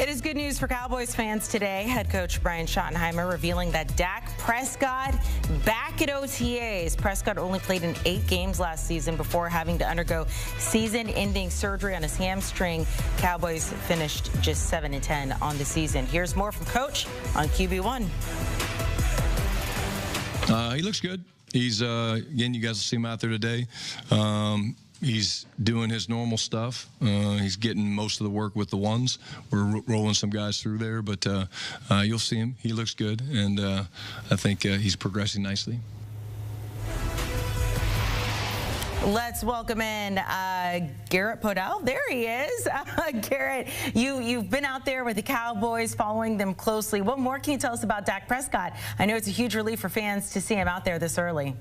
It is good news for Cowboys fans today. Head coach Brian Schottenheimer revealing that Dak Prescott back at OTAs. Prescott only played in 8 games last season before having to undergo season-ending surgery on his hamstring. Cowboys finished just 7-10 on the season. Here's more from Coach on QB1. He looks good. He's, again, you guys will see him out there today. He's doing his normal stuff. He's getting most of the work with the ones. We're rolling some guys through there, but you'll see him. He looks good, and I think he's progressing nicely. Let's welcome in Garrett Podell. There he is. Garrett, you've been out there with the Cowboys, following them closely. What more can you tell us about Dak Prescott? I know it's a huge relief for fans to see him out there this early.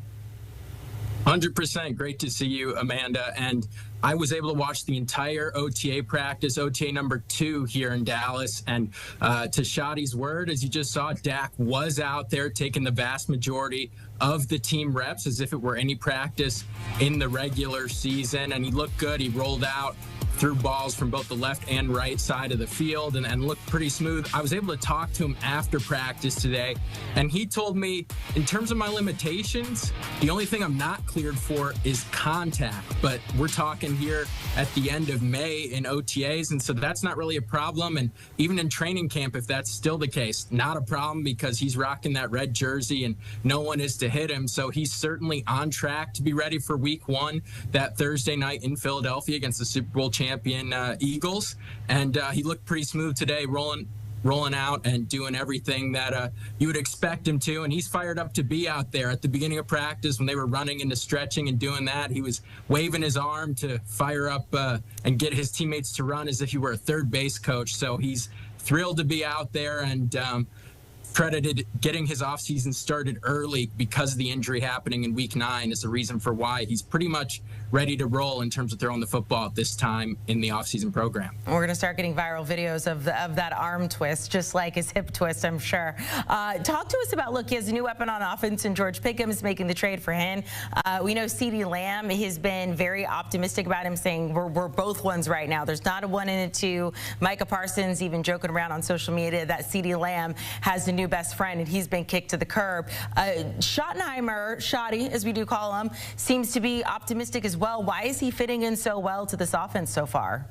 100%. Great to see you, Amanda. And I was able to watch the entire OTA practice, OTA number 2 here in Dallas. And to Shotty's word, as you just saw, Dak was out there taking the vast majority of the team reps as if it were any practice in the regular season. And he looked good. He rolled out, threw balls from both the left and right side of the field and looked pretty smooth. I was able to talk to him after practice today, and he told me, in terms of my limitations, the only thing I'm not cleared for is contact. But we're talking here at the end of May in OTAs, and so that's not really a problem. And even in training camp, if that's still the case, not a problem, because he's rocking that red jersey and no one is to hit him. So he's certainly on track to be ready for week 1, that Thursday night in Philadelphia against the Super Bowl champion Eagles. And he looked pretty smooth today, rolling out and doing everything that you would expect him to. And he's fired up to be out there. At the beginning of practice, when they were running into stretching and doing that, he was waving his arm to fire up and get his teammates to run as if he were a third base coach. So he's thrilled to be out there, and credited getting his offseason started early because of the injury happening in week 9 is the reason for why he's pretty much ready to roll in terms of throwing the football at this time in the offseason program. We're going to start getting viral videos of that arm twist, just like his hip twist, I'm sure. Talk to us about, look, he has a new weapon on offense, and George Pickens making the trade for him. We know CeeDee Lamb has been very optimistic about him, saying we're both ones right now. There's not a 1 and a 2. Micah Parsons even joking around on social media that CeeDee Lamb has a new best friend, and he's been kicked to the curb. Schottenheimer, Shotty, as we do call him, seems to be optimistic as well. Why is he fitting in so well to this offense so far?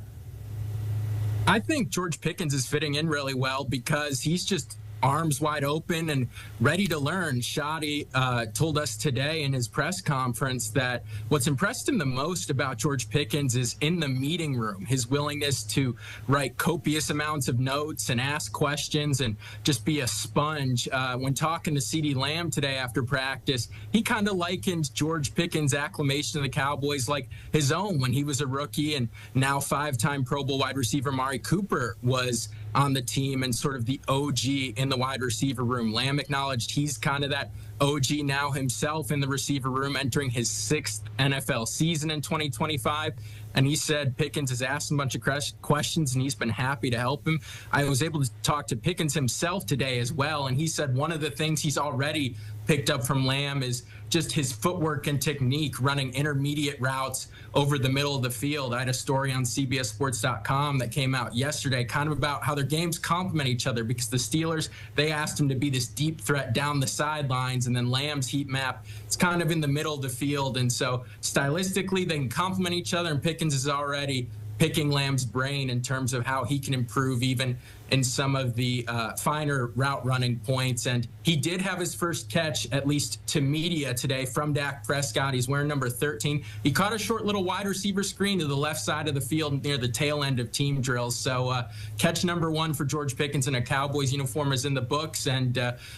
I think George Pickens is fitting in really well because he's just arms wide open and ready to learn. Shotty told us today in his press conference that what's impressed him the most about George Pickens is in the meeting room, his willingness to write copious amounts of notes and ask questions and just be a sponge. When talking to CeeDee Lamb today after practice, he kind of likened George Pickens' acclamation of the Cowboys like his own when he was a rookie, and now 5-time Pro Bowl wide receiver Amari Cooper was on the team and sort of the OG in the wide receiver room. Lamb acknowledged he's kind of that OG now himself in the receiver room, entering his 6th NFL season in 2025. And he said Pickens has asked a bunch of questions, and he's been happy to help him. I was able to talk to Pickens himself today as well, and he said one of the things he's already picked up from Lamb is just his footwork and technique, running intermediate routes over the middle of the field. I had a story on CBSSports.com that came out yesterday kind of about how their games complement each other, because the Steelers, they asked him to be this deep threat down the sidelines, and then Lamb's heat map, it's kind of in the middle of the field. And so stylistically, they can complement each other, and Pickens is already picking Lamb's brain in terms of how he can improve even in some of the finer route running points. And he did have his first catch, at least to media today, from Dak Prescott. He's wearing number 13. He caught a short little wide receiver screen to the left side of the field near the tail end of team drills. So catch number 1 for George Pickens in a Cowboys uniform is in the books. And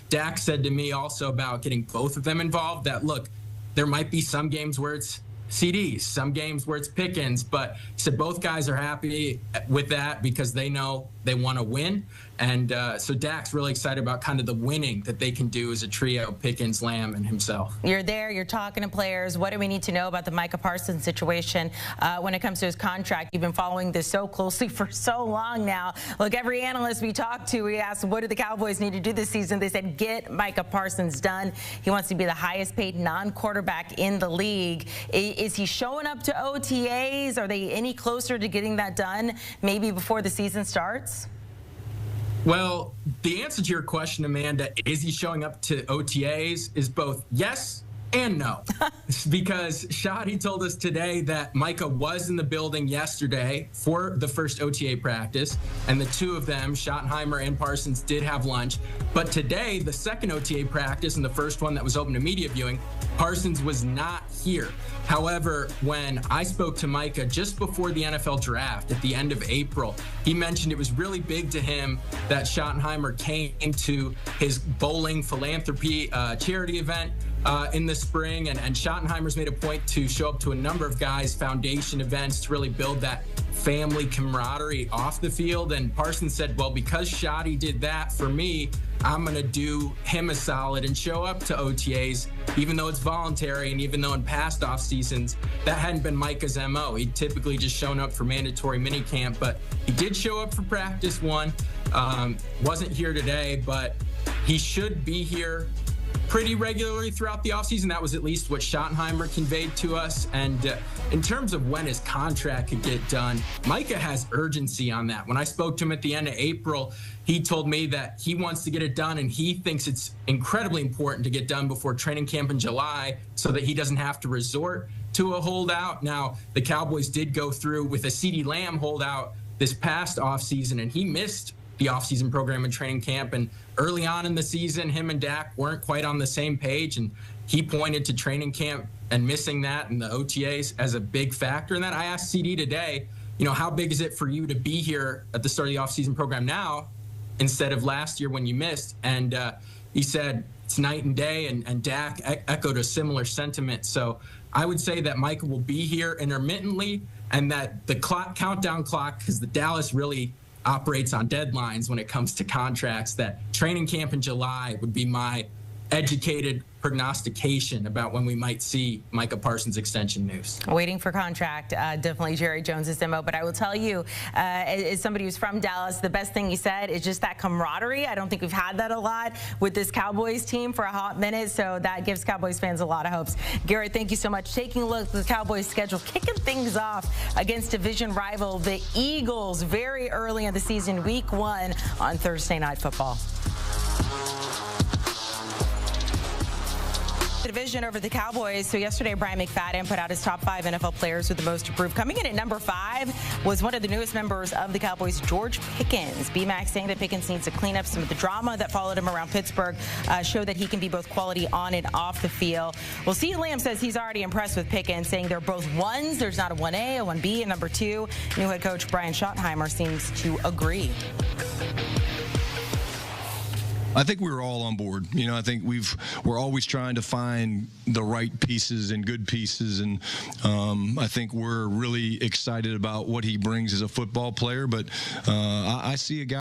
Dak said to me also about getting both of them involved that, look, there might be some games where it's CDs, some games where it's Pickens, but he said both guys are happy with that because they know they want to win. And so Dak's really excited about kind of the winning that they can do as a trio, Pickens, Lamb, and himself. You're there, you're talking to players. What do we need to know about the Micah Parsons situation when it comes to his contract? You've been following this so closely for so long now. Look, every analyst we talked to, we asked, what do the Cowboys need to do this season? They said, get Micah Parsons done. He wants to be the highest paid non-quarterback in the league. Is he showing up to OTAs? Are they any closer to getting that done maybe before the season starts? Well, the answer to your question, Amanda, is he showing up to OTAs, is both yes and no. Because Shoddy told us today that Micah was in the building yesterday for the first OTA practice, and the two of them, Schottenheimer and Parsons, did have lunch. But today, the second OTA practice and the first one that was open to media viewing, Parsons was not here. However, when I spoke to Micah just before the NFL draft at the end of April, he mentioned it was really big to him that Schottenheimer came to his bowling philanthropy charity event in the spring, and Schottenheimer's made a point to show up to a number of guys' foundation events to really build that family camaraderie off the field. And Parsons said, well, because Shoddy did that for me, I'm going to do him a solid and show up to OTAs, even though it's voluntary, and even though in past off seasons that hadn't been Micah's MO. He'd typically just shown up for mandatory minicamp, but he did show up for practice one. Wasn't here today, but he should be here pretty regularly throughout the offseason. That was at least what Schottenheimer conveyed to us. And in terms of when his contract could get done, Micah has urgency on that. When I spoke to him at the end of April, he told me that he wants to get it done, and he thinks it's incredibly important to get done before training camp in July so that he doesn't have to resort to a holdout. Now, the Cowboys did go through with a CeeDee Lamb holdout this past offseason, and he missed the offseason program and training camp. And early on in the season, him and Dak weren't quite on the same page, and he pointed to training camp and missing that and the OTAs as a big factor in that. I asked CD today, how big is it for you to be here at the start of the offseason program now instead of last year when you missed? And he said it's night and day, and Dak echoed a similar sentiment. So I would say that Micah will be here intermittently, and that the countdown clock, because the Dallas really operates on deadlines when it comes to contracts, that training camp in July would be my educated prognostication about when we might see Micah Parsons' extension news. Waiting for contract, definitely Jerry Jones's MO. But I will tell you, as somebody who's from Dallas, the best thing he said is just that camaraderie. I don't think we've had that a lot with this Cowboys team for a hot minute, so that gives Cowboys fans a lot of hopes. Garrett, thank you so much. Taking a look at the Cowboys schedule, kicking things off against division rival the Eagles very early in the season, week 1 on Thursday Night Football. Division over the Cowboys. So yesterday, Brian McFadden put out his top 5 NFL players with the most approved. Coming in at number 5 was one of the newest members of the Cowboys, George Pickens. BMAC saying that Pickens needs to clean up some of the drama that followed him around Pittsburgh, show that he can be both quality on and off the field. Well, CeeDee Lamb says he's already impressed with Pickens, saying they're both ones. There's not a 1A, a 1B, and number 2. New head coach Brian Schottenheimer seems to agree. I think we were all on board. I think we're always trying to find the right pieces and good pieces, and I think we're really excited about what he brings as a football player. But I see a guy